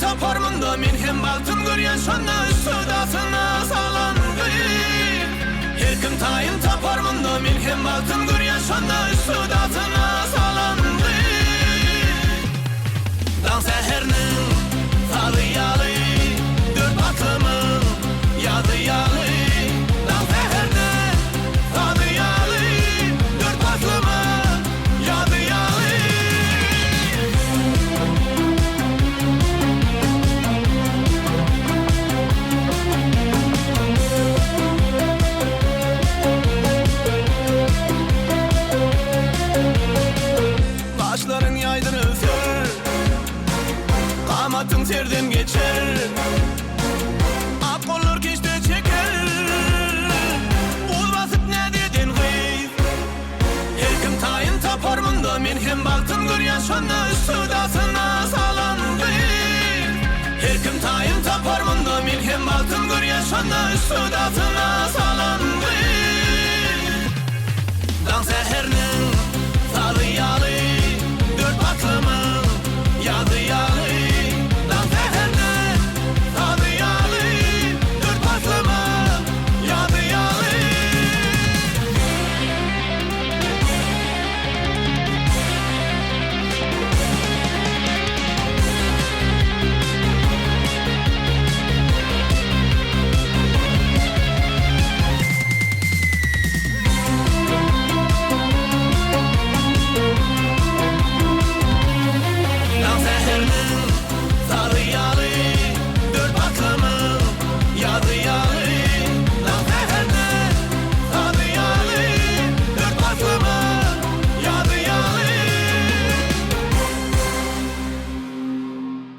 taparmında men hem baltın görýän şonda üstüdasyna salandy. Her kim taýyn taparmında men hem baltın görýän şonda üstüdasyna salandy. Dan seherning faly ýaly, dört batlymyň ýazy ýaly. Dan seherde faly ýaly, dört batlymyň ýazy ýaly. Başlaryň ýaýdyrylsın, qamatyň serden geçer. Ak gollar keşte çeker, ul basyp nädeden gyz. Her kim taýyn taparmynda men hem baltyn görýän şonda üstüdasyna salandy. Her kim taýyn taparmynda men hem baltyn görýän şonda üstüdasyna salandy.